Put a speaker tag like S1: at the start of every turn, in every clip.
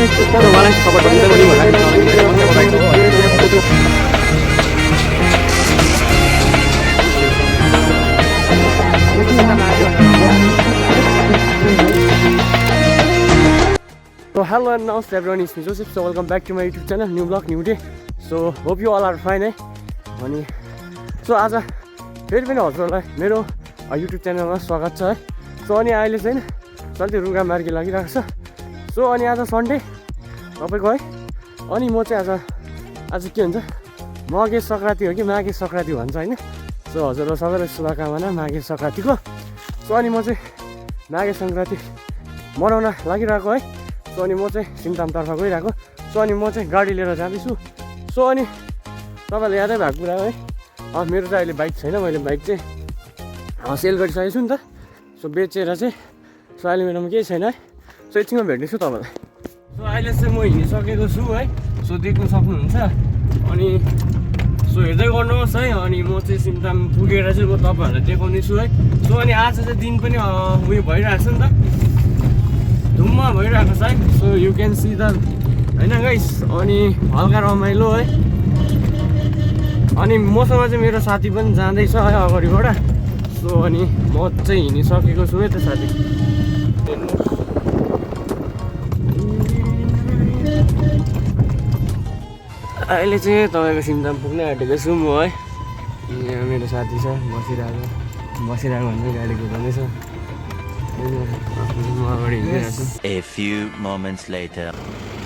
S1: मलाई सपोर्ट गर्नु पनि So hello and namaste everyone, it's me Joseph. So welcome back to my YouTube channel, new vlog, new day. So hope you all are fine है अनि so आज फेरि पनि हजुरहरूलाई मेरो युट्युब च्यानलमा स्वागत छ है. सो अनि अहिले चाहिँ चल्ती रुगा मार्गी लागिरहेको छ. सो अनि आज सन्डे तपाईँको है. अनि म चाहिँ आज के भन्छ मघे सङ्क्रान्ति हो कि माघे सङ्क्रान्ति भन्छ होइन. सो हजुरलाई सबैलाई शुभकामना माघे सङ्क्रान्तिको. सो अनि म चाहिँ माघे सङ्क्रान्ति मनाउन लागिरहेको है. सो अनि म चाहिँ सिङतामतर्फ गइरहेको. सो अनि म चाहिँ गाडी लिएर जाँदैछु. सो अनि तपाईँलाई यादै भएको कुरा है, मेरो चाहिँ अहिले बाइक छैन. मैले बाइक चाहिँ सेल गरिसकेको छु नि त. सो बेचेर चाहिँ सो अहिले मेरोमा केही छैन है. सो एकछिनमा भेट्नेछु तपाईँलाई. सो अहिले चाहिँ म हिँडिसकेको छु है. सो देख्नु सक्नुहुन्छ. अनि सो हेर्दै गर्नुहोस् है. अनि म चाहिँ सिङताम पुगेर चाहिँ म तपाईँहरूलाई देखाउने छु है. सो अनि आज चाहिँ दिन पनि उयो भइरहेको छ नि त, धुम्म भइरहेको छ है. So you can see the होइन गाइस. अनि हल्का रमाइलो है. अनि मसँग चाहिँ मेरो साथी पनि जाँदैछ है अगाडिबाट. सो अनि म चाहिँ हिँडिसकेको छु है त साथी. अहिले चाहिँ तपाईँको सिङताम पुग्नै आँटेको छु म है. यहाँ मेरो साथी छ बसिरहेको भन्दै गाडी कुदाउँदैछ.
S2: A few moments later.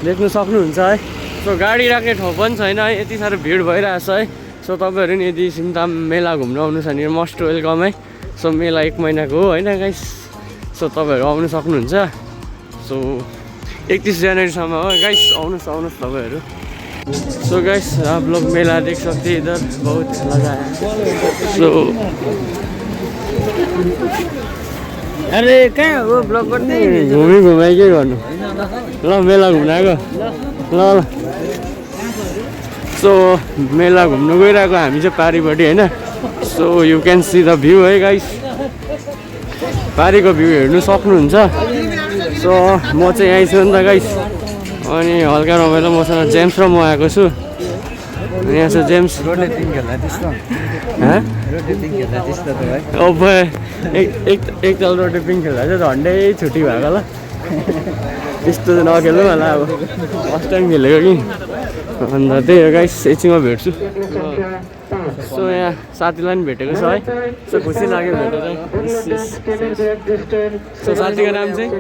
S1: देख्नु सक्नुहुन्छ है. सो गाडी राख्ने ठाउँ पनि छैन है, यति साह्रो भिड भइरहेछ है. सो तपाईँहरू नि यदि सिङताम मेला घुम्न आउनु छ भने मस्ट वेलकम है. सो मेला 1 महिनाको हो होइन गाइस. सो तपाईँहरू आउनु सक्नुहुन्छ. सो 31 जनवरीसम्म हो गाइस. आउनुहोस् तपाईँहरू. सो गाइस आप लोग मेला देख सकते हैं, इधर बहुत लगा है. सो
S3: अरे कहाँ हो ब्लग गर्दै
S1: घुमाइ के गर्नु ल, मेला घुम्न आएको ल. सो मेला घुम्नु गइरहेको हामी चाहिँ पारिपट्टि होइन. So you can see the view है गाइस. पारिको भ्यू हेर्नु सक्नुहुन्छ. सो म चाहिँ यहीँ छु नि त गाइस. अनि हल्का रमाइलो मसँग जेम्स र म आएको छु. यहाँ छ जेम्स. अब एकताल रोटे पिङ खेल्दा चाहिँ झन्डै छुट्टी भएको ल. त्यस्तो चाहिँ नखेल्नु होला. अब फर्स्ट टाइम खेलेको कि. अन्त त्यही हो गाइस, एकछिनमा भेट्छु. सो यहाँ साथीलाई पनि भेटेको छ है. सो खुसी लाग्यो भेटेर. सो साथीको नाम चाहिँ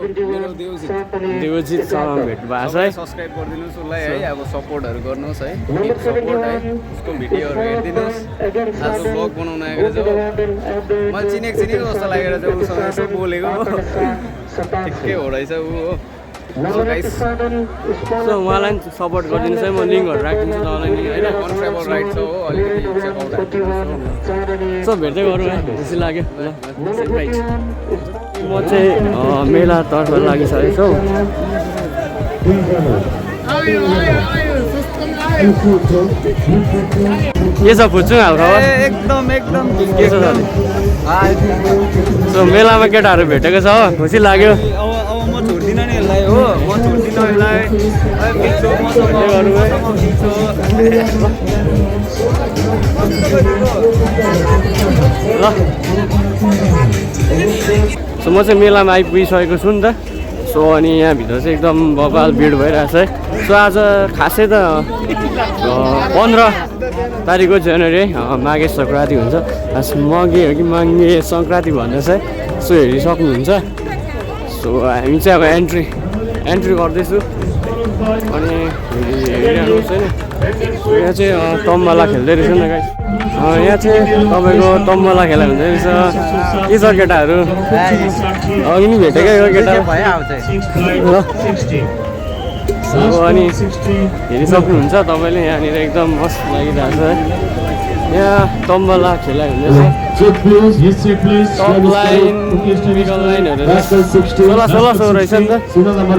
S1: देवजितसँग भेट भएको छ है.
S4: सब्सक्राइब गरिदिनुहोस् उसलाई है. अब सपोर्टहरू गर्नुहोस् है. सपोर्ट है. उसको भिडियोहरू हेरिदिनुहोस्. आज ब्लग बनाउन आएको छ. मैले चिनेको जस्तो लागेर चाहिँ उसँग यसो बोलेको. ठिकै हो रहेछ ऊ हो.
S1: सो उहाँलाई पनि सपोर्ट गरिदिनुहोस् है. म लिङ्कहरू राखिदिन्छु तपाईँलाई नि होइन.
S4: कन्ट्रेबल राइड छ हो, अलिकति
S1: सो भेट्दै गरौँ है. खुसी लाग्यो ल. म चाहिँ मेलातर्फ लागिसकेको छु. के छ फुच्छु हालको
S4: एकदम
S1: के छ साथी? सो मेलामा केटाहरू भेटेको छ हो, खुसी लाग्यो.
S4: अब म छोड्दिनँ नि यसलाई हो. म छोड्दिनँ यसलाई.
S1: ल सो म चाहिँ मेलामा आइपुगिसकेको छु नि त. सो अनि यहाँभित्र चाहिँ एकदम बबाल भिड भइरहेछ है. सो आज खासै त 15 तारिक हो जनवरी है. माघे सङ्क्रान्ति हुन्छ. मघे हो कि माघे सङ्क्रान्ति भन्दा चाहिँ सो हेरिसक्नुहुन्छ. सो हामी चाहिँ अब एन्ट्री गर्दैछु. अनि हेरिरहनुहोस् होइन. यहाँ चाहिँ तम्बला खेल्दै रहेछ नि गाइस. यहाँ चाहिँ तपाईँको तम्बला खेला हुँदै रहेछ. के छ केटाहरू? अघि नि भेटेकै हो केटा ल. सो अनि हेरिसक्नुहुन्छ तपाईँले. यहाँनिर एकदम मस्त लागिरहेको छ है. यहाँ तम्बला खेलाइ हुँदैछ टप लाइन मिडल लाइनहरू सोह्र सौ रहेछ नि त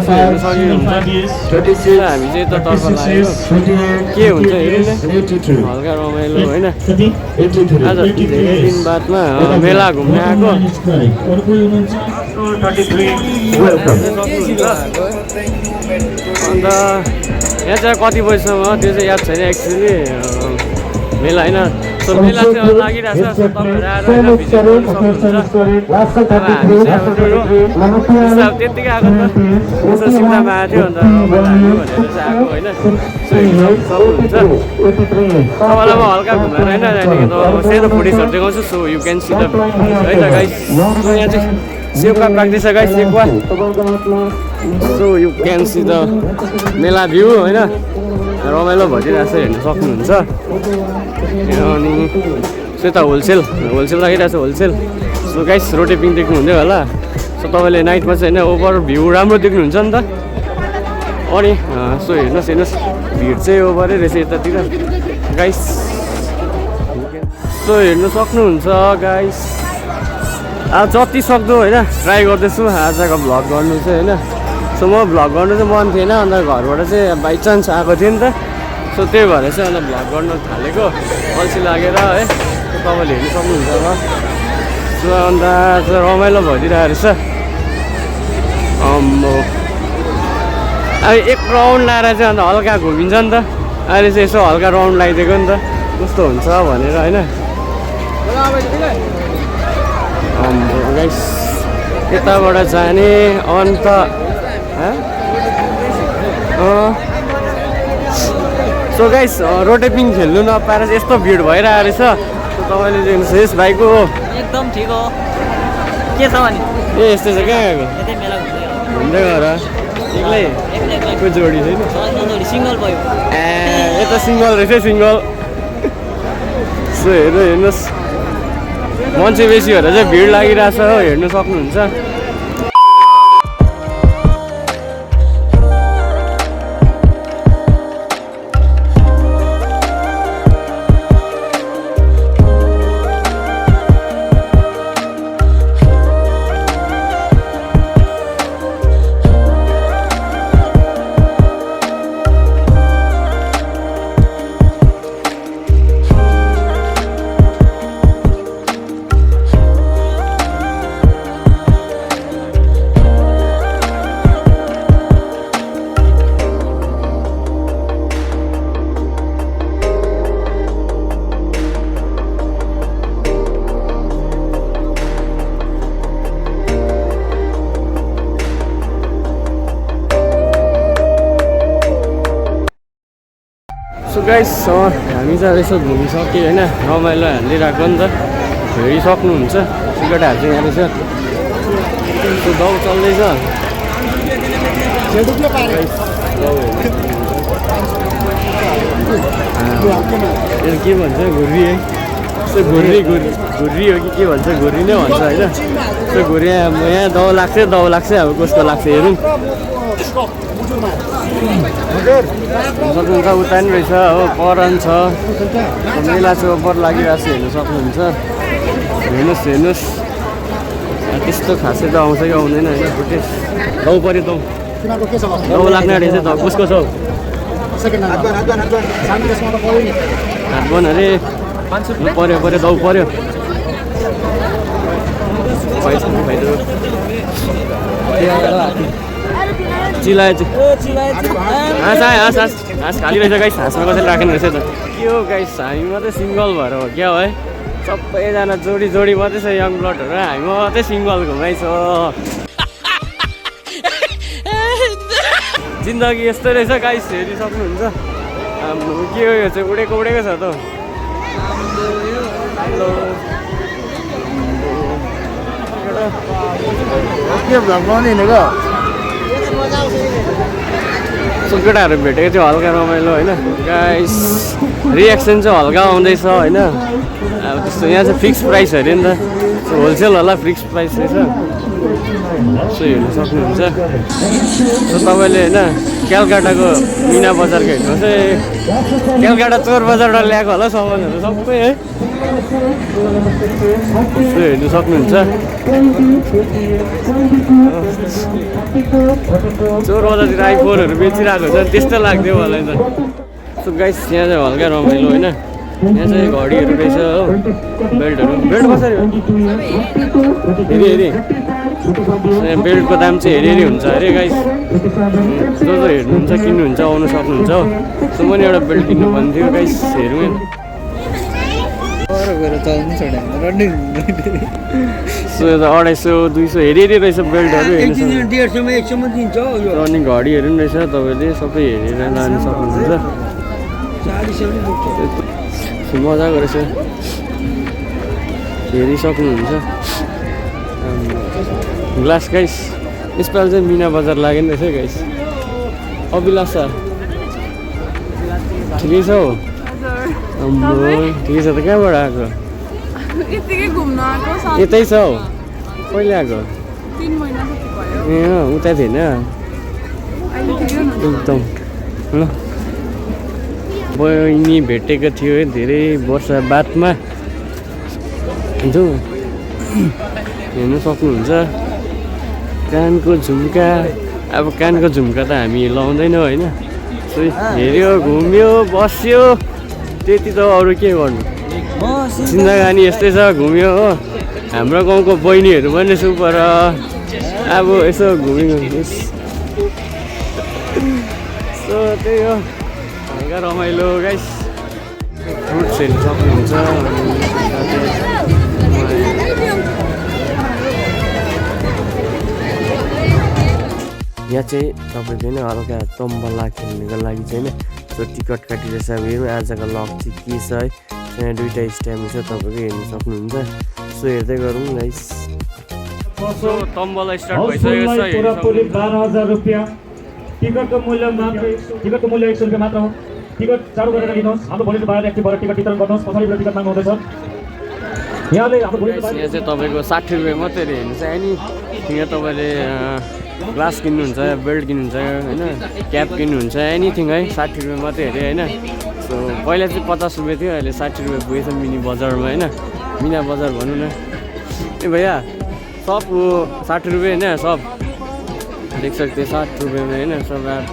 S1: हेर्नु सकिनुहुन्छ हामी चाहिँ यतातर्फ लागेको के हुन्छ हेरौँ न हल्का रमाइलो होइन आज धेरै दिन बादमा मेला घुम्न आएको अन्त यहाँ चाहिँ कति बजीसम्म त्यो चाहिँ याद छैन एक्चुली मेला होइन सो मेला चाहिँ लागिरहेको छ तपाईँहरू आएर होइन भिजिट गर्नु सक्नुहुन्छ अब हामी चाहिँ अब त्यत्तिकै आएको त यसो सिङ्तामा आएको थियो अन्त रमाइलो आएको भनेर चाहिँ आएको होइन सो हेर्नु सक्नुहुन्छ तपाईँलाई म हल्का घुमाएर होइन त्यहाँदेखि त सेतो फुटेजहरू देखाउँछु so you can see the है त गाइस यहाँ चाहिँ सेउका प्राक्टिस छ गाइस सेउका so you can see the मेला भ्यू होइन रमाइलो भइदिरहेको छ हेर्नु सक्नुहुन्छ अनि यता होलसेल लागिरहेको छ होलसेल सो गाइस रोटेपिङ देख्नु हुँदै होला सो तपाईँले नाइटमा चाहिँ होइन ओभर भ्यू राम्रो देख्नुहुन्छ नि त अनि सो हेर्नुहोस् भिड चाहिँ ओभरै रहेछ यतातिर गाइस सो हेर्नु सक्नुहुन्छ गाइस अब जति सक्दो होइन ट्राई गर्दैछु आजको भ्लग गर्नु चाहिँ होइन सो म भ्लग गर्नु चाहिँ मन थिएन अन्त घरबाट चाहिँ बाई चान्स आएको थियो नि त सो त्यही भएर चाहिँ अन्त भ्लग गर्नु थालेको अल्छी लागेर है सो तपाईँले हेर्नु सक्नुहुन्छ अब सो अन्त रमाइलो भइदिरहेको रहेछ अब एक राउन्ड लाएर चाहिँ अन्त हल्का घुमिन्छ नि त अहिले चाहिँ यसो हल्का राउन्ड लगाइदिएको नि त कस्तो हुन्छ भनेर होइन गाइस यताबाट जाने अन्त सो गाइस रोटेपिङ खेल्नु नपाएर चाहिँ यस्तो भिड भइरहेको रहेछ तपाईँले देख्नुहोस् यस भाइको
S3: एकदम ठिक हो के छ भने
S1: ए यस्तो छ कहाँ गएको घुम्दै गएर एक्लै कोही जोडी छैन
S3: सिङ्गल भयो
S1: ए यता सिङ्गल रहेछ सिङ्गल सो हेर्नुहोस् मान्छे बेसी भएर चाहिँ भिड लागिरहेछ हेर्नु सक्नुहुन्छ सो गाइस हामी चाहिँ यसो घुमिसक्यो होइन रमाइलो हालिरहेको नि त हेरिसक्नुहुन्छ टिकटहरू चाहिँ यहाँ रहेछ सो गाउँ चल्दैछ यो के भन्छ घुर्री है सो घुर्री हो कि के भन्छ घुर्री नै भन्छ होइन सो घुर्री यहाँ दाउ लाग्छ अब कस्तो लाग्छ हेरौँ सक्नुहुन्छ उता नि रहेछ हो करन छ मेला चाहिँ ओभर लागिरहेको छ हेर्नु सक्नुहुन्छ हेर्नुहोस् त्यस्तो खासै त आउँछ कि आउँदैन होइन फुटेज दाउ पऱ्यो दाउ लाग्ने रहेछ त कसको छ हातबन अरे पऱ्यो दाउ पऱ्यो चिलाए हाँस खाली रहेछ गाइस हाँसमा कसैले राखेन रहेछ त के हो गाइस हामी मात्रै सिङ्गल भएर हो क्या है सबैजना जोडी मात्रै छ यङ ब्लडहरू हामी मात्रै सिङ्गल घुमाइछ जिन्दगी यस्तै रहेछ गाइस हेरिसक्नुहुन्छ के हो यो चाहिँ उडेको छ त के भ्लग बनाउने हिँडेको सो केटाहरू भेटेको थियो हल्का रमाइलो होइन गाइस रिएक्सन चाहिँ हल्का आउँदैछ होइन अब त्यस्तो यहाँ चाहिँ फिक्स प्राइस अरे नि त होलसेल होला फिक्स प्राइस रहेछ सो हेर्नु सक्नुहुन्छ। सो तपाईँले होइन कलकत्ताको मिना बजारको हेर्नुहोस् है, कलकत्ता चोर बजारबाट ल्याएको होला सामानहरू सबै है। सो हेर्नु सक्नुहुन्छ। चोर बजारतिर आइफोनहरू बेचिरहेको छ त्यस्तो लाग्थ्यो मलाई त। सो गाइस यहाँ चाहिँ हल्का रमाइलो होइन, यहाँ चाहिँ घडीहरू रहेछ हो, बेल्टहरू। बेल्ट कसरी हो हेरी हेरी, बेल्टको दाम चाहिँ हेरी हेरी हुन्छ अरे गाइस। जो जो हेर्नुहुन्छ किन्नुहुन्छ आउनु सक्नुहुन्छ हो। सो मैले एउटा बेल्ट किन्नु भन्ने थियो गाइस, हेरौँ सो 250 200 हेरी हेरी रहेछ बेल्टहरू हेर्नु सक्नुहुन्छ। रनिङ घडीहरू पनि रहेछ, तपाईँले सबै हेरेर लानु सक्नुहुन्छ। मजाको रहेछ, हेरि सक्नुहुन्छ। ग्लास गाइस यसपालि चाहिँ मिना बजार लाग्यो नि रहेछ गाइस। अभिलाषा ठिकै छ हौ? ठिकै छ त। कहाँबाट आएको? यतै छ हौ। कहिले आएको?
S5: 3 महिना जति भयो।
S1: ए उता थिएन एकदम ल। बहिनी भेटेको थियो धेरै वर्ष बादमा, हेर्नु सक्नुहुन्छ। कानको झुम्का, अब कानको झुम्का त हामी लाउँदैनौँ होइन। हेऱ्यो घुम्यो बस्यो त्यति त, अरू के गर्नु। जिन्दगानी यस्तै छ, घुम्यो हो। हाम्रो गाउँको बहिनीहरू पनि सुपर, अब यसो घुम्यो। सो त्यही हो, हल्का रमाइलो गाइस। फ्रुट्स हेर्नु सक्नुहुन्छ। यहाँ चाहिँ तपाईँको होइन हल्का तम्बला खेल्नुको लागि चाहिँ होइन सो टिकट काटिरहेछ। अब हेरौँ आजको लक चाहिँ के छ है। यहाँ दुईवटा स्ट्याम्प छ तपाईँको, हेर्नु सक्नुहुन्छ। सो हेर्दै गरौँ गाइस। सो तम्बला स्टार्ट भइसकेको छ।
S6: 12,000 रुपियाँ टिकटको मूल्य मात्र, टिकटको मूल्य 100 रुपियाँ मात्र हो। टिकट चालु गरेर लिनुहोस्। हाम्रो भोलिको 12 एक्टिभ भएर टिकट वितरण गर्नुहोस्। पछाडिबाट टिकट माग्नु हुँदैछ। यहाँले हाम्रो
S1: यहाँ चाहिँ तपाईँको 60 रुपियाँ मात्रै हेर्नु चाहिँ नि। यहाँ तपाईँले ग्लास किन्नुहुन्छ, बेल्ट किन्नुहुन्छ होइन, क्याप किन्नुहुन्छ, एनिथिङ है 60 रुपियाँ मात्रै हेऱ्यो होइन। सो पहिला चाहिँ 50 रुपियाँ थियो, अहिले 60 रुपियाँ पुगेछ मिनी बजारमा होइन। मिना बजार भनौँ न। ए भैया सब वो 60 रुपये है ना, सब देख सकते 60 रुपये में है ना सब। आप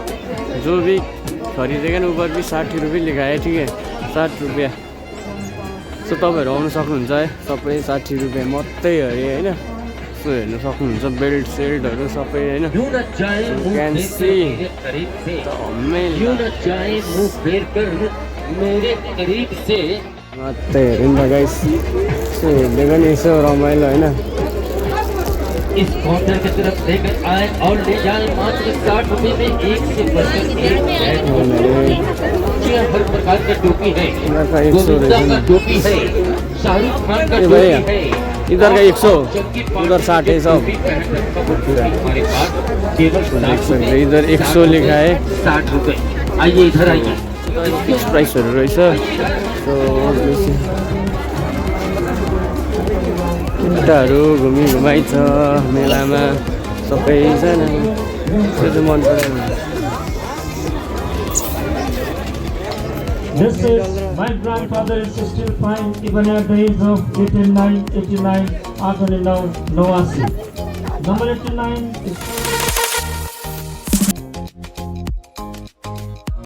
S1: जो भी खरीदेगा ना ऊपर भी 60 रुपये लिखा है, ठीक है 60 रुपया। सो तपाईँहरू आउनु सक्नुहुन्छ है, सबै 60 रुपियाँ मात्रै अरे होइन। सो हेर्नु सक्नुहुन्छ बेल्ट सेल्टहरू सबै होइन। मात्रै हेर्नु त गाइस। सो हेर्दै पनि यसो रमाइलो होइन।
S7: इस काउंटर की तरफ लेकर आए और ले जाए मात्र 60 रुपए में एक से बढ़कर एक हर प्रकार का टोपी है, गोविंदा का टोपी है, शाहरुख खान का टोपी है।
S1: इधर का 100, उधर 60 है सब। इधर 100 लिखा है,
S7: 60 रुपए। आइए इधर आइए।
S1: फिक्स प्राइसहरू रहेछ। सो केटाहरू घुमाइ छ मेलामा सबैजना। त्यो चाहिँ मन पर्यो।
S6: This is my grandfather is still fine even at the age of 89, 89, 89, 89. Number 89 is